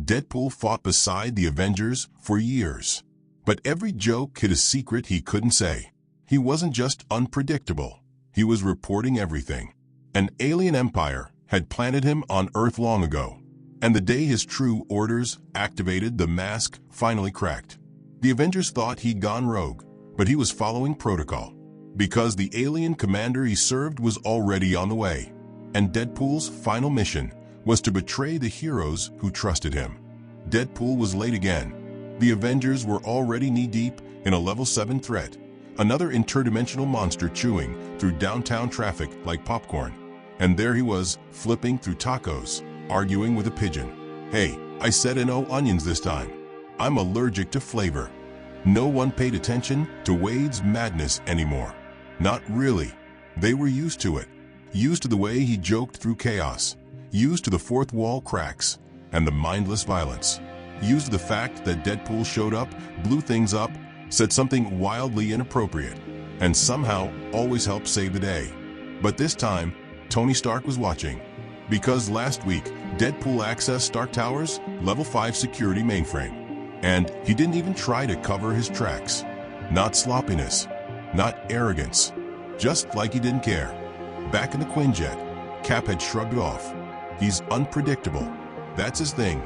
Deadpool fought beside the Avengers for years. But every joke hid a secret he couldn't say. He wasn't just unpredictable. He was reporting everything. An alien empire had planted him on Earth long ago. And the day his true orders activated, the mask finally cracked. The Avengers thought he'd gone rogue, but he was following protocol. Because the alien commander he served was already on the way. And Deadpool's final mission was to betray the heroes who trusted him. Deadpool was late again. The Avengers were already knee-deep in a level 7 threat, another interdimensional monster chewing through downtown traffic like popcorn. And there he was, flipping through tacos, arguing with a pigeon. "Hey, I said no onions this time. I'm allergic to flavor." No one paid attention to Wade's madness anymore. Not really. They were used to it. Used to the way he joked through chaos. Used to the fourth wall cracks and the mindless violence. Used to the fact that Deadpool showed up, blew things up, said something wildly inappropriate, and somehow always helped save the day. But this time, Tony Stark was watching. Because last week, Deadpool accessed Stark Tower's level 5 security mainframe. And he didn't even try to cover his tracks. Not sloppiness, not arrogance, just like he didn't care. Back in the Quinjet, Cap had shrugged it off. He's unpredictable. That's his thing.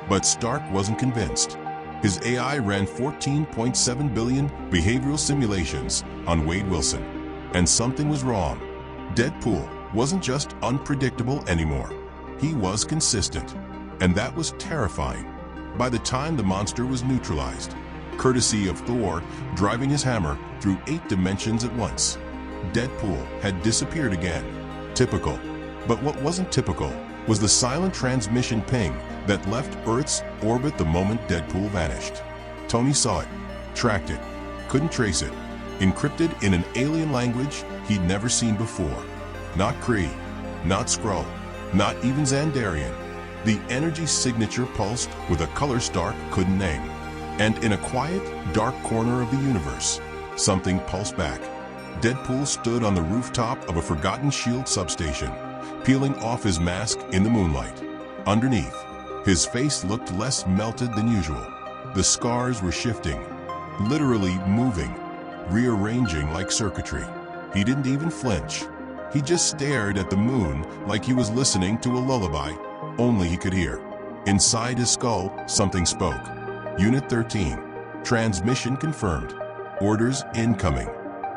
But Stark wasn't convinced. His AI ran 14.7 billion behavioral simulations on Wade Wilson. And something was wrong. Deadpool wasn't just unpredictable anymore. He was consistent. And that was terrifying. By the time the monster was neutralized, courtesy of Thor driving his hammer through 8 dimensions at once, Deadpool had disappeared again. Typical. But what wasn't typical was the silent transmission ping that left Earth's orbit the moment Deadpool vanished. Tony saw it, tracked it, couldn't trace it, encrypted in an alien language he'd never seen before. Not Kree, not Skrull, not even Xandarian. The energy signature pulsed with a color Stark couldn't name. And in a quiet, dark corner of the universe, something pulsed back. Deadpool stood on the rooftop of a forgotten S.H.I.E.L.D. substation, peeling off his mask in the moonlight. Underneath, his face looked less melted than usual. The scars were shifting, literally moving, rearranging like circuitry. He didn't even flinch. He just stared at the moon like he was listening to a lullaby, only he could hear. Inside his skull, something spoke. Unit 13. Transmission confirmed. Orders incoming.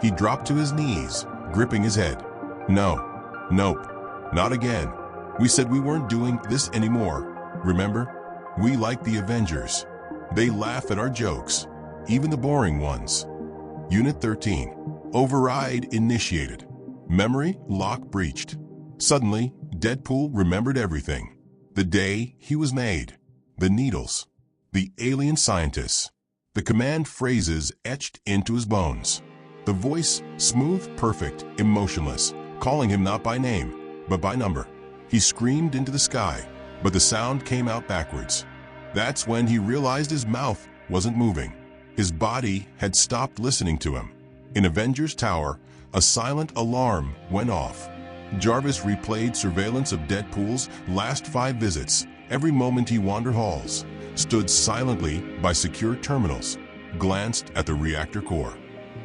He dropped to his knees, gripping his head. No. Nope. Not again. We said we weren't doing this anymore. Remember? We like the Avengers. They laugh at our jokes, even the boring ones. Unit 13. Override initiated. Memory lock breached. Suddenly, Deadpool remembered everything. The day he was made. The needles. The alien scientists. The command phrases etched into his bones. The voice, smooth, perfect, emotionless, calling him not by name, but by number. He screamed into the sky, but the sound came out backwards. That's when he realized his mouth wasn't moving. His body had stopped listening to him. In Avengers Tower, a silent alarm went off. Jarvis replayed surveillance of Deadpool's last 5 visits. Every moment he wandered halls, stood silently by secure terminals, glanced at the reactor core.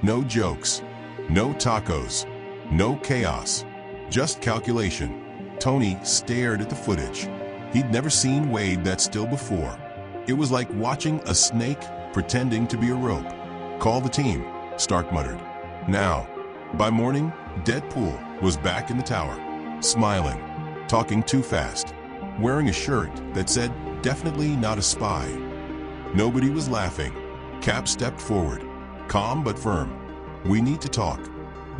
No jokes, no tacos, no chaos, just calculation. Tony stared at the footage. He'd never seen Wade that still before. It was like watching a snake pretending to be a rope. "Call the team," Stark muttered. Now. By morning, Deadpool was back in the tower, smiling, talking too fast, wearing a shirt that said, "Definitely not a spy." Nobody was laughing. Cap stepped forward, calm but firm. "We need to talk."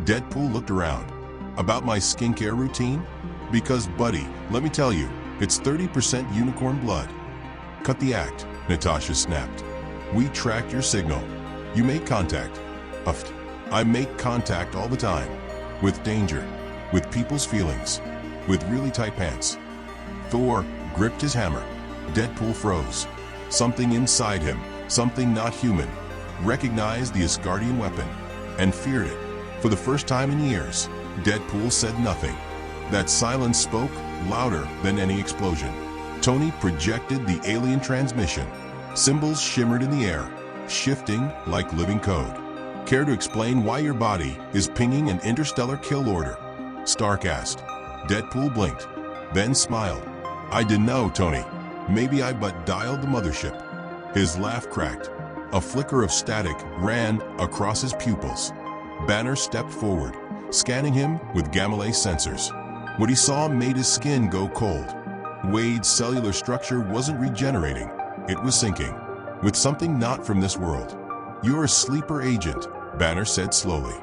Deadpool looked around. "About my skincare routine? Because, buddy, let me tell you, it's 30% unicorn blood." "Cut the act," Natasha snapped. "We tracked your signal. You made contact." Uffed. "I make contact all the time. With danger. With people's feelings. With really tight pants." Thor gripped his hammer. Deadpool froze. Something inside him, something not human, recognized the Asgardian weapon and feared it. For the first time in years, Deadpool said nothing. That silence spoke louder than any explosion. Tony projected the alien transmission. Symbols shimmered in the air, shifting like living code. Care to explain why your body is pinging an interstellar kill order? Stark asked. Deadpool blinked, then smiled. I didn't know, Tony. Maybe I but dialed the mothership. His laugh cracked. A flicker of static ran across his pupils. Banner stepped forward, scanning him with gamma-ray sensors. What he saw made his skin go cold. Wade's cellular structure wasn't regenerating. It was sinking, with something not from this world. You're a sleeper agent, Banner said slowly.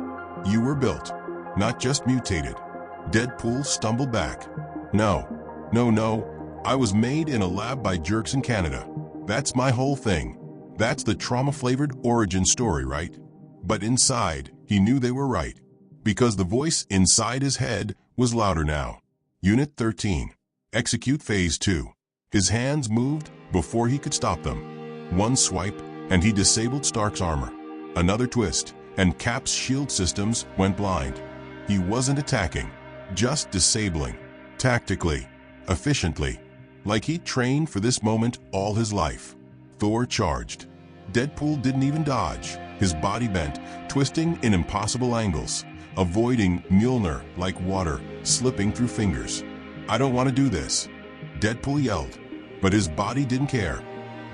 You were built, not just mutated. Deadpool stumbled back. No. I was made in a lab by jerks in Canada. That's my whole thing. That's the trauma-flavored origin story, right? But inside, he knew they were right. Because the voice inside his head was louder now. Unit 13. Execute Phase 2. His hands moved before he could stop them. One swipe, and he disabled Stark's armor. Another twist, and Cap's shield systems went blind. He wasn't attacking, just disabling. Tactically, efficiently, like he'd trained for this moment all his life. Thor charged. Deadpool didn't even dodge. His body bent, twisting in impossible angles, avoiding Mjolnir like water slipping through fingers. I don't want to do this, Deadpool yelled, but his body didn't care.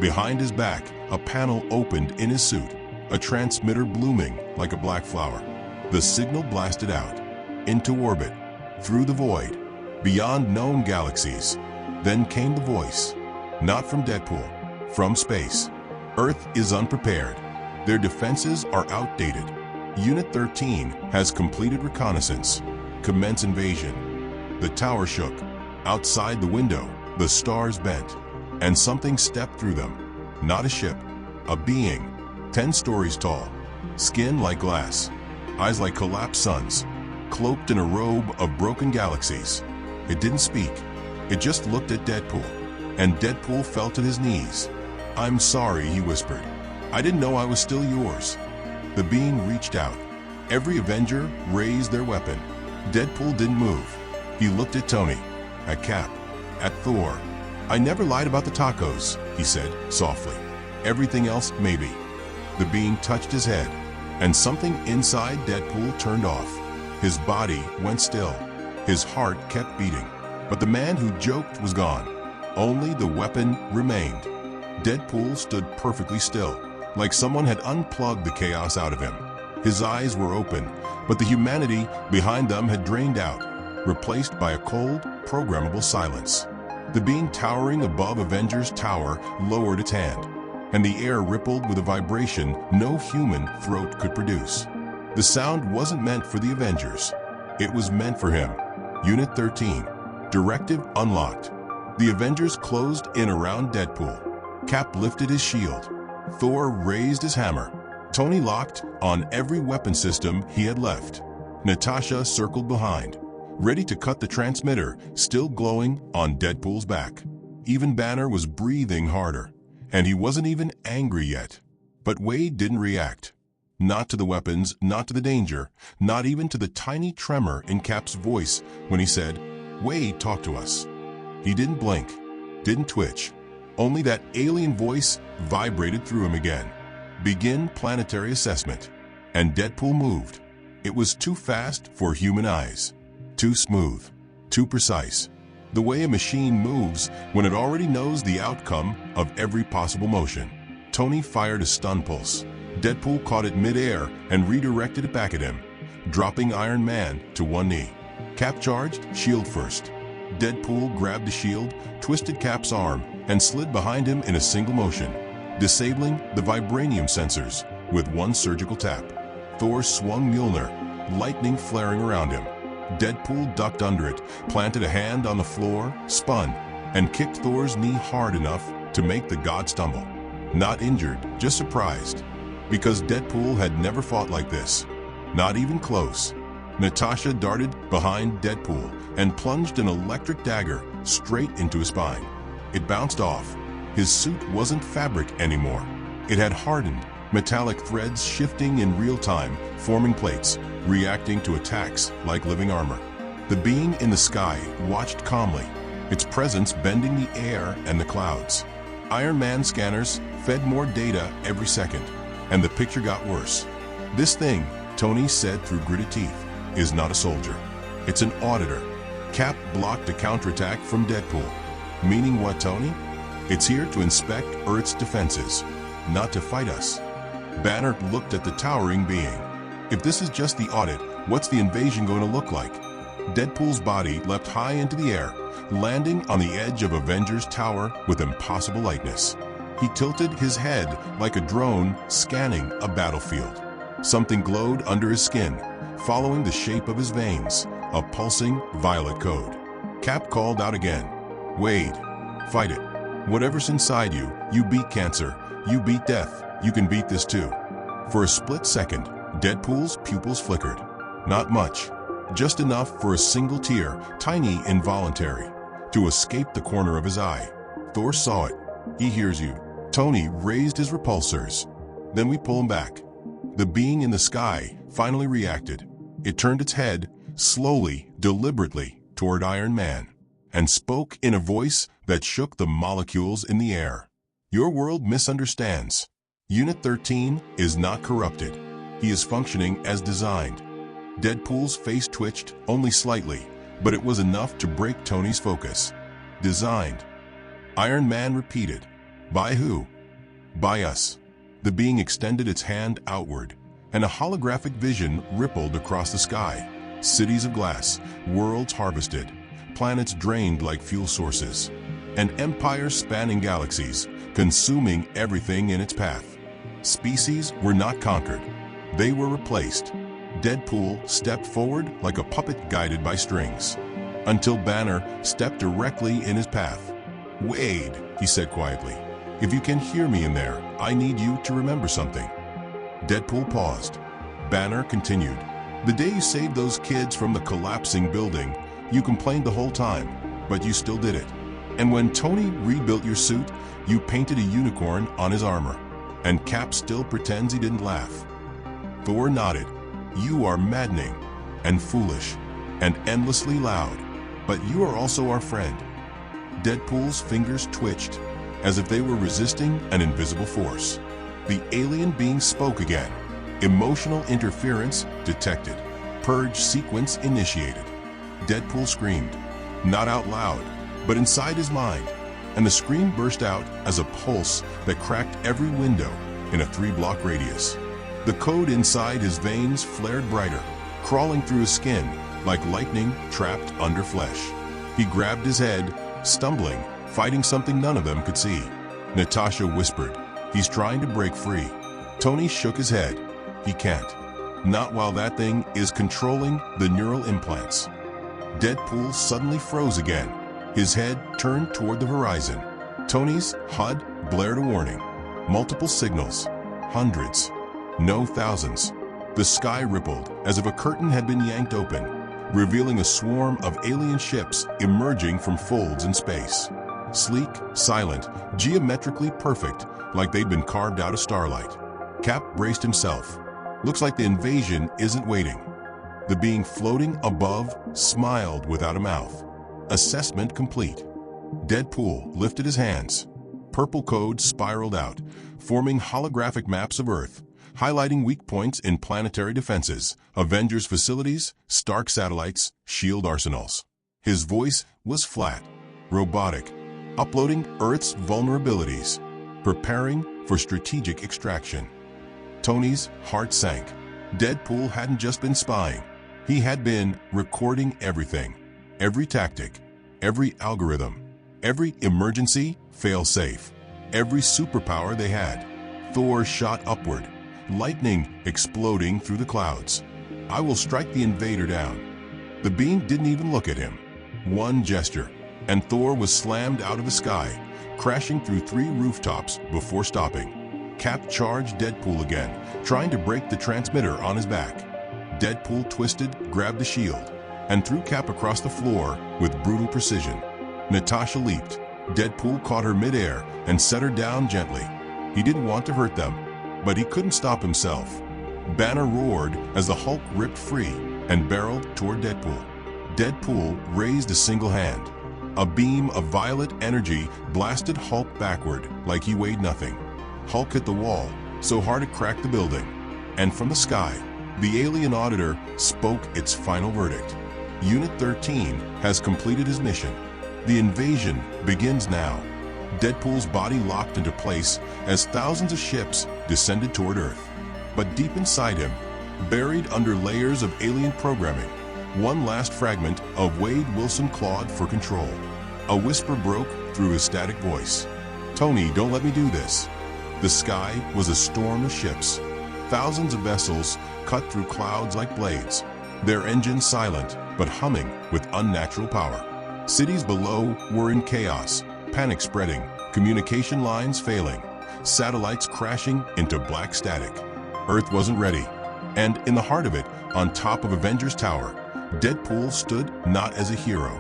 Behind his back, a panel opened in his suit, a transmitter blooming like a black flower. The signal blasted out, into orbit, through the void, beyond known galaxies. Then came the voice, not from Deadpool, from space. Earth is unprepared. Their defenses are outdated. Unit 13 has completed reconnaissance. Commence invasion. The tower shook. Outside the window, the stars bent, and something stepped through them. Not a ship, a being, 10 stories tall, skin like glass, eyes like collapsed suns, cloaked in a robe of broken galaxies. It didn't speak. It just looked at Deadpool, and Deadpool fell to his knees. I'm sorry, he whispered. I didn't know I was still yours. The being reached out. Every Avenger raised their weapon. Deadpool didn't move. He looked at Tony, at Cap, at Thor. I never lied about the tacos, he said softly. Everything else, maybe. The being touched his head, and something inside Deadpool turned off. His body went still. His heart kept beating. But the man who joked was gone. Only the weapon remained. Deadpool stood perfectly still, like someone had unplugged the chaos out of him. His eyes were open, but the humanity behind them had drained out, replaced by a cold, programmable silence. The being towering above Avengers Tower lowered its hand, and the air rippled with a vibration no human throat could produce. The sound wasn't meant for the Avengers. It was meant for him. Unit 13. Directive unlocked. The Avengers closed in around Deadpool. Cap lifted his shield. Thor raised his hammer. Tony locked on every weapon system he had left. Natasha circled behind, ready to cut the transmitter still glowing on Deadpool's back. Even Banner was breathing harder, and he wasn't even angry yet. But Wade didn't react. Not to the weapons, not to the danger, not even to the tiny tremor in Cap's voice when he said, Wade, talk to us. He didn't blink, didn't twitch. Only that alien voice vibrated through him again. Begin planetary assessment. And Deadpool moved. It was too fast for human eyes. Too smooth. Too precise. The way a machine moves when it already knows the outcome of every possible motion. Tony fired a stun pulse. Deadpool caught it mid-air and redirected it back at him, dropping Iron Man to one knee. Cap charged, shield first. Deadpool grabbed the shield, twisted Cap's arm, and slid behind him in a single motion, disabling the vibranium sensors with one surgical tap. Thor swung Mjolnir, lightning flaring around him. Deadpool ducked under it, planted a hand on the floor, spun, and kicked Thor's knee hard enough to make the god stumble. Not injured, just surprised. Because Deadpool had never fought like this. Not even close. Natasha darted behind Deadpool and plunged an electric dagger straight into his spine. It bounced off. His suit wasn't fabric anymore. It had hardened, metallic threads shifting in real time, forming plates, reacting to attacks like living armor. The being in the sky watched calmly. its presence bending the air and the clouds. Iron Man scanners fed more data every second, and the picture got worse. "This thing," Tony said through gritted teeth, "is not a soldier. It's an auditor." Cap blocked a counterattack from Deadpool. "Meaning what, Tony?" "It's here to inspect Earth's defenses, not to fight us." Banner looked at the towering being. "If this is just the audit, what's the invasion going to look like?" Deadpool's body leapt high into the air, landing on the edge of Avengers Tower with impossible lightness. He tilted his head like a drone scanning a battlefield. Something glowed under his skin, following the shape of his veins, a pulsing violet code. Cap called out again. "Wade, fight it. Whatever's inside you, you beat cancer, you beat death, you can beat this too." For a split second, Deadpool's pupils flickered. Not much, just enough for a single tear, tiny, involuntary, to escape the corner of his eye. Thor saw it. "He hears you." Tony raised his repulsors. "Then we pull him back." The being in the sky finally reacted. It turned its head, slowly, deliberately, toward Iron Man, and spoke in a voice that shook the molecules in the air. "Your world misunderstands. Unit 13 is not corrupted. He is functioning as designed." Deadpool's face twitched, only slightly, but it was enough to break Tony's focus. "Designed." Iron Man repeated. "By who?" "By us." The being extended its hand outward, and a holographic vision rippled across the sky. Cities of glass, worlds harvested, planets drained like fuel sources, and empires spanning galaxies, consuming everything in its path. Species were not conquered. They were replaced. Deadpool stepped forward like a puppet guided by strings, until Banner stepped directly in his path. "Wade," he said quietly, "if you can hear me in there, I need you to remember something." Deadpool paused. Banner continued. "The day you saved those kids from the collapsing building, you complained the whole time, but you still did it. And when Tony rebuilt your suit, you painted a unicorn on his armor. And Cap still pretends he didn't laugh." Thor nodded. "You are maddening, and foolish, and endlessly loud, but you are also our friend." Deadpool's fingers twitched, as if they were resisting an invisible force. The alien being spoke again. Emotional interference detected. Purge sequence initiated. Deadpool screamed, not out loud, but inside his mind, and the scream burst out as a pulse that cracked every window in a 3-block radius. The code inside his veins flared brighter, crawling through his skin like lightning trapped under flesh. He grabbed his head, stumbling, fighting something none of them could see. Natasha whispered, "He's trying to break free." Tony shook his head. "He can't. Not while that thing is controlling the neural implants." Deadpool suddenly froze again. His head turned toward the horizon. Tony's HUD blared a warning. Multiple signals. Hundreds. No thousands. The sky rippled as if a curtain had been yanked open, revealing a swarm of alien ships emerging from folds in space. Sleek, silent, geometrically perfect, like they'd been carved out of starlight. Cap braced himself. Looks like the invasion isn't waiting. The being floating above smiled without a mouth. Assessment complete. Deadpool lifted his hands. Purple code spiraled out, forming holographic maps of Earth, highlighting weak points in planetary defenses, Avengers facilities, Stark satellites, shield arsenals. His voice was flat, robotic, uploading Earth's vulnerabilities, preparing for strategic extraction. Tony's heart sank. Deadpool hadn't just been spying. He had been recording everything. Every tactic, every algorithm, every emergency fail-safe, every superpower they had. Thor shot upward, lightning exploding through the clouds. "I will strike the invader down." The being didn't even look at him. One gesture, and Thor was slammed out of the sky, crashing through 3 rooftops before stopping. Cap charged Deadpool again, trying to break the transmitter on his back. Deadpool twisted, grabbed the shield, and threw Cap across the floor with brutal precision. Natasha leaped. Deadpool caught her midair and set her down gently. He didn't want to hurt them, but he couldn't stop himself. Banner roared as the Hulk ripped free and barreled toward Deadpool. Deadpool raised a single hand. A beam of violet energy blasted Hulk backward like he weighed nothing. Hulk hit the wall so hard it cracked the building. And from the sky, the alien auditor spoke its final verdict. Unit 13 has completed his mission. The invasion begins now. Deadpool's body locked into place as thousands of ships descended toward Earth. But deep inside him, buried under layers of alien programming, one last fragment of Wade Wilson clawed for control. A whisper broke through his static voice. "Tony, don't let me do this." The sky was a storm of ships. Thousands of vessels cut through clouds like blades, their engines silent but humming with unnatural power. Cities below were in chaos, panic spreading, communication lines failing, satellites crashing into black static. Earth wasn't ready. And in the heart of it, on top of Avengers Tower, Deadpool stood not as a hero,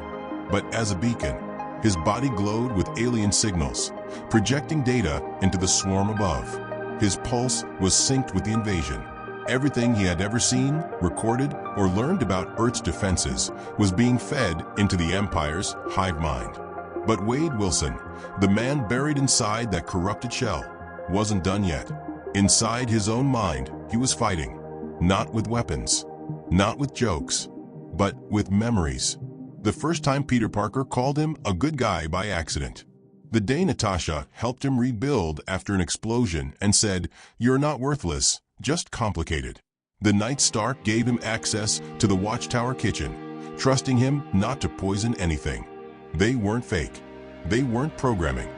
but as a beacon. His body glowed with alien signals, projecting data into the swarm above. His pulse was synced with the invasion. Everything he had ever seen, recorded, or learned about Earth's defenses was being fed into the Empire's hive mind. But Wade Wilson, the man buried inside that corrupted shell, wasn't done yet. Inside his own mind, he was fighting, not with weapons, not with jokes, but with memories. The first time Peter Parker called him a good guy by accident. The day Natasha helped him rebuild after an explosion and said, "You're not worthless, just complicated." The night Stark gave him access to the Watchtower kitchen, trusting him not to poison anything. They weren't fake. They weren't programming.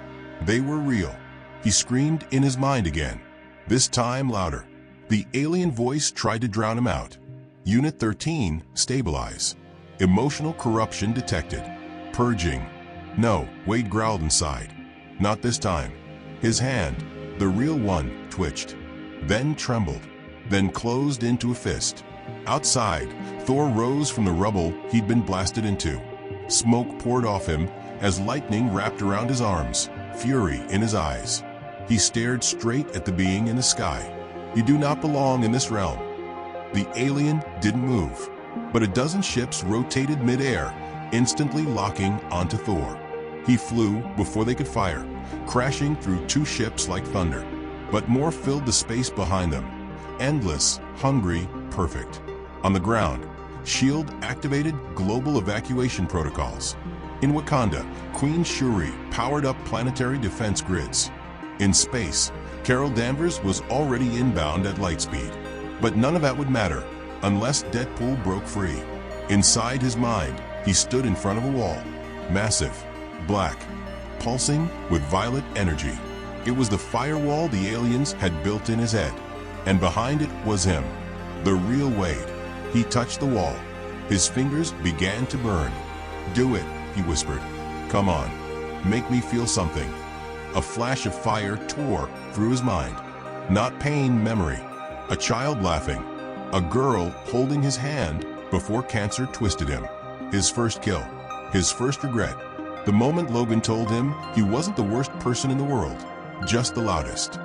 They were real. He screamed in his mind again, this time louder. The alien voice tried to drown him out. Unit 13, stabilize. Emotional corruption detected. Purging. No, Wade growled inside. Not this time. His hand, the real one, twitched, then trembled, then closed into a fist. Outside, Thor rose from the rubble he'd been blasted into. Smoke poured off him as lightning wrapped around his arms, fury in his eyes. He stared straight at the being in the sky. "You do not belong in this realm." The alien didn't move, but a dozen ships rotated mid-air, instantly locking onto Thor. He flew before they could fire, crashing through two ships like thunder. But more filled the space behind them. Endless, hungry, perfect. On the ground, S.H.I.E.L.D. activated global evacuation protocols. In Wakanda, Queen Shuri powered up planetary defense grids. In space, Carol Danvers was already inbound at light speed. But none of that would matter unless Deadpool broke free. Inside his mind, he stood in front of a wall, massive, black, pulsing with violet energy. It was the firewall the aliens had built in his head, and behind it was him, the real Wade. He touched the wall. His fingers began to burn. "Do it," he whispered. "Come on, make me feel something." A flash of fire tore through his mind. Not pain, memory. A child laughing. A girl holding his hand before cancer twisted him. His first kill. His first regret. The moment Logan told him he wasn't the worst person in the world, just the loudest.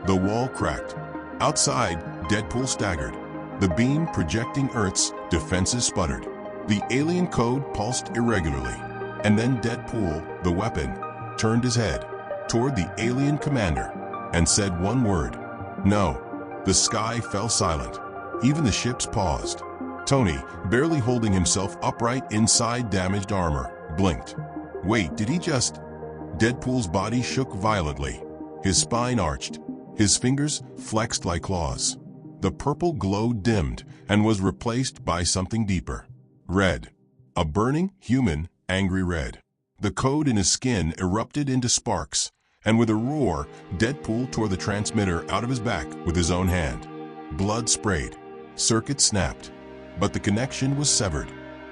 The wall cracked. Outside, Deadpool staggered. The beam projecting Earth's defenses sputtered. The alien code pulsed irregularly. And then Deadpool, the weapon, turned his head toward the alien commander and said one word. "No." The sky fell silent. Even the ships paused. Tony, barely holding himself upright inside damaged armor, blinked. Wait, did he just... Deadpool's body shook violently. His spine arched. His fingers flexed like claws. The purple glow dimmed and was replaced by something deeper. Red. A burning, human, angry red. The code in his skin erupted into sparks, and with a roar, Deadpool tore the transmitter out of his back with his own hand. Blood sprayed. Circuits snapped. But the connection was severed.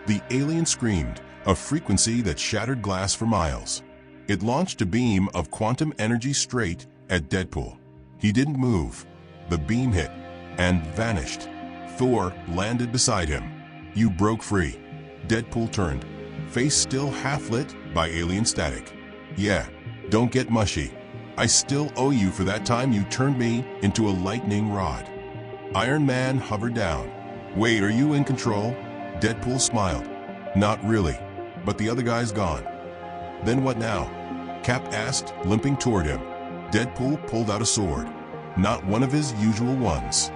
The alien screamed, a frequency that shattered glass for miles. It launched a beam of quantum energy straight at Deadpool. He didn't move. The beam hit and vanished. Thor landed beside him. "You broke free." Deadpool turned, face still half-lit by alien static. "Yeah, don't get mushy. I still owe you for that time you turned me into a lightning rod." Iron Man hovered down. "Wait, are you in control?" Deadpool smiled. "Not really, but the other guy's gone." Then what now? Cap asked, limping toward him. Deadpool pulled out a sword. Not one of his usual ones.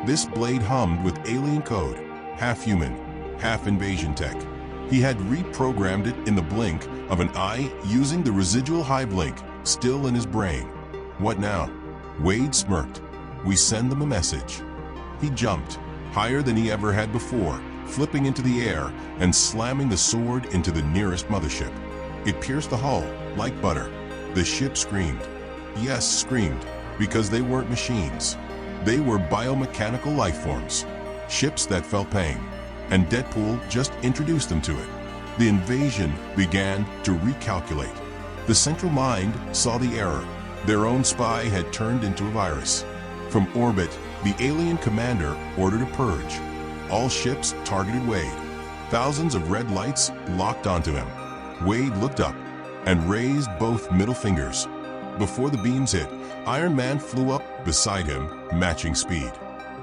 This blade hummed with alien code, half human, half invasion tech. He had reprogrammed it in the blink of an eye using the residual hive link still in his brain. What now? Wade smirked. We send them a message. He jumped, higher than he ever had before, flipping into the air and slamming the sword into the nearest mothership. It pierced the hull like butter. The ship screamed. Yes, screamed, because they weren't machines. They were biomechanical life forms, ships that felt pain, and Deadpool just introduced them to it. The invasion began to recalculate. The central mind saw the error. Their own spy had turned into a virus. From orbit, the alien commander ordered a purge. All ships targeted Wade. Thousands of red lights locked onto him. Wade looked up and raised both middle fingers. Before the beams hit, Iron Man flew up beside him, matching speed.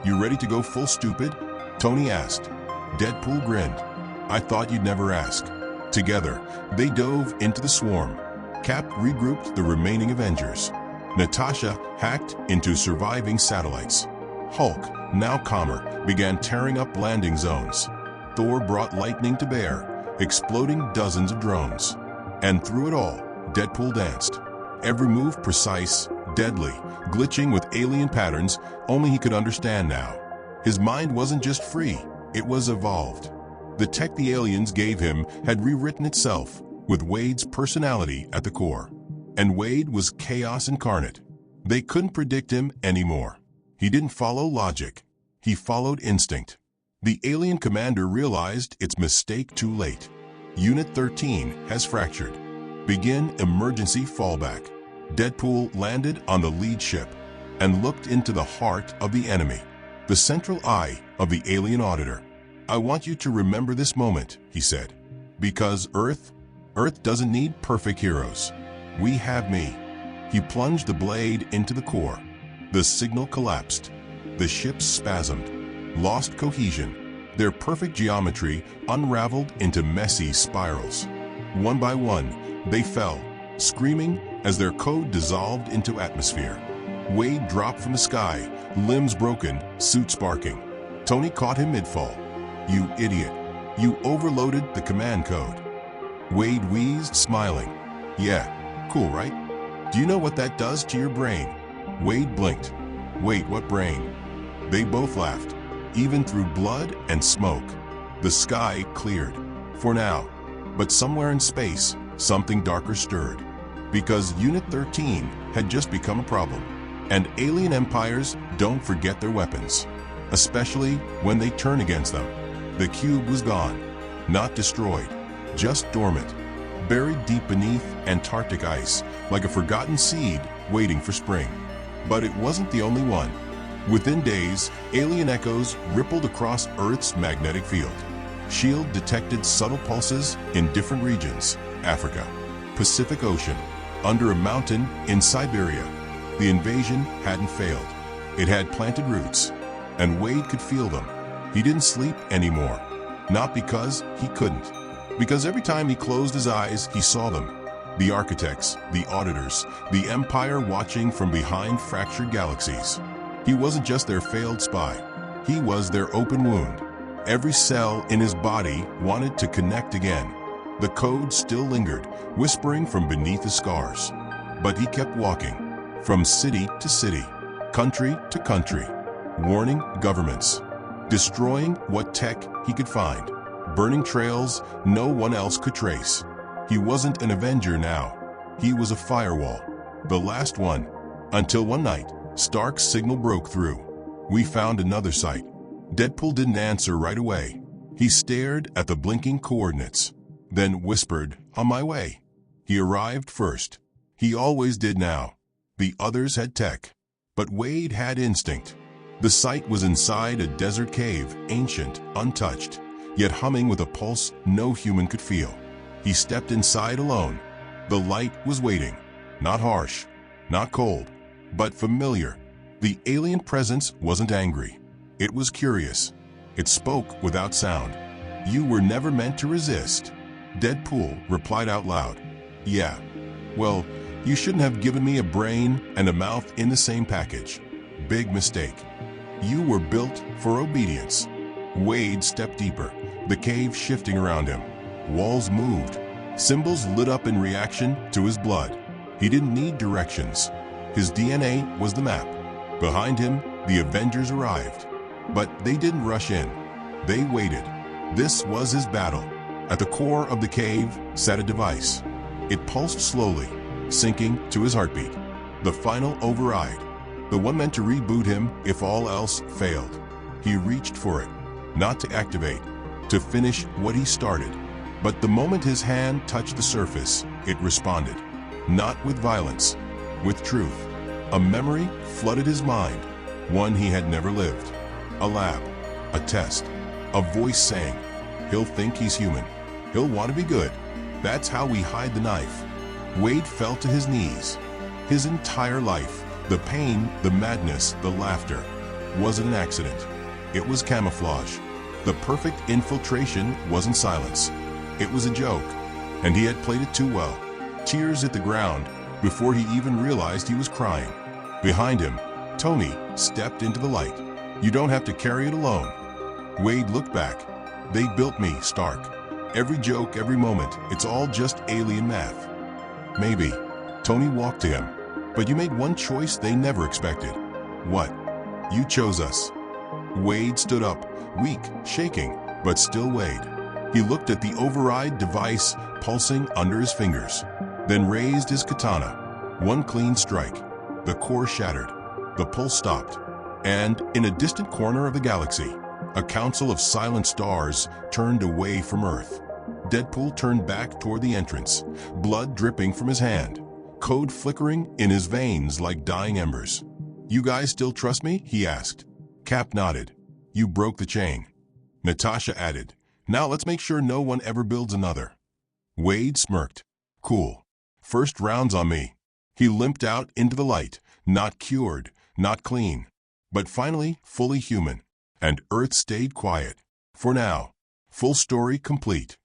You ready to go full stupid? Tony asked. Deadpool grinned. I thought you'd never ask. Together, they dove into the swarm. Cap regrouped the remaining Avengers. Natasha hacked into surviving satellites. Hulk, now calmer, began tearing up landing zones. Thor brought lightning to bear, exploding dozens of drones. And through it all, Deadpool danced. Every move precise, deadly, glitching with alien patterns only he could understand now. His mind wasn't just free, it was evolved. The tech the aliens gave him had rewritten itself, with Wade's personality at the core. And Wade was chaos incarnate. They couldn't predict him anymore. He didn't follow logic. He followed instinct. The alien commander realized its mistake too late. Unit 13 has fractured. Begin emergency fallback. Deadpool landed on the lead ship and looked into the heart of the enemy, the central eye of the alien auditor. I want you to remember this moment, he said, because Earth doesn't need perfect heroes. We have me. He plunged the blade into the core. The signal collapsed. The ships spasmed, lost cohesion. Their perfect geometry unraveled into messy spirals. One by one, they fell, screaming as their code dissolved into atmosphere. Wade dropped from the sky, limbs broken, suit sparking. Tony caught him mid-fall. You idiot. You overloaded the command code. Wade wheezed, smiling. Yeah, cool, right? Do you know what that does to your brain? Wade blinked. Wait, what brain? They both laughed, even through blood and smoke. The sky cleared, for now. But somewhere in space, something darker stirred. Because Unit 13 had just become a problem. And alien empires don't forget their weapons, especially when they turn against them. The cube was gone, not destroyed, just dormant, buried deep beneath Antarctic ice like a forgotten seed waiting for spring. But it wasn't the only one. Within days, alien echoes rippled across Earth's magnetic field. SHIELD detected subtle pulses in different regions: Africa, Pacific Ocean, under a mountain in Siberia. The invasion hadn't failed. It had planted roots, and Wade could feel them. He didn't sleep anymore, not because he couldn't, because every time he closed his eyes, he saw them. The architects, the auditors, the empire watching from behind fractured galaxies. He wasn't just their failed spy. He was their open wound. Every cell in his body wanted to connect again. The code still lingered, whispering from beneath the scars. But he kept walking, from city to city, country to country, warning governments, destroying what tech he could find, burning trails no one else could trace. He wasn't an Avenger now. He was a firewall, the last one, until one night, Stark's signal broke through. We found another site. Deadpool didn't answer right away. He stared at the blinking coordinates, then whispered, "On my way." He arrived first. He always did now. The others had tech, but Wade had instinct. The site was inside a desert cave, ancient, untouched, yet humming with a pulse no human could feel. He stepped inside alone. The light was waiting, not harsh, not cold, but familiar. The alien presence wasn't angry. It was curious. It spoke without sound. "You were never meant to resist," Deadpool replied out loud. Yeah. Well, you shouldn't have given me a brain and a mouth in the same package. Big mistake. You were built for obedience. Wade stepped deeper, the cave shifting around him. Walls moved. Symbols lit up in reaction to his blood. He didn't need directions. His DNA was the map. Behind him, the Avengers arrived. But they didn't rush in. They waited. This was his battle. At the core of the cave sat a device. It pulsed slowly, syncing to his heartbeat. The final override. The one meant to reboot him if all else failed. He reached for it, not to activate, to finish what he started. But the moment his hand touched the surface, it responded. Not with violence, with truth. A memory flooded his mind, one he had never lived. A lab, a test, a voice saying, he'll think he's human. He'll want to be good. That's how we hide the knife. Wade fell to his knees. His entire life, the pain, the madness, the laughter, wasn't an accident. It was camouflage. The perfect infiltration wasn't silence. It was a joke, and he had played it too well. Tears hit the ground before he even realized he was crying. Behind him, Tony stepped into the light. You don't have to carry it alone. Wade looked back. They built me, Stark. Every joke, every moment, it's all just alien math. Maybe. Tony walked to him. But you made one choice they never expected. What? You chose us. Wade stood up, weak, shaking, but still Wade. He looked at the override device pulsing under his fingers, then raised his katana. One clean strike. The core shattered. The pulse stopped. And in a distant corner of the galaxy, a council of silent stars turned away from Earth. Deadpool turned back toward the entrance, blood dripping from his hand, code flickering in his veins like dying embers. You guys still trust me? He asked. Cap nodded. You broke the chain. Natasha added. Now let's make sure no one ever builds another. Wade smirked. Cool. First round's on me. He limped out into the light, not cured, not clean, but finally fully human. And Earth stayed quiet. For now. Full story complete.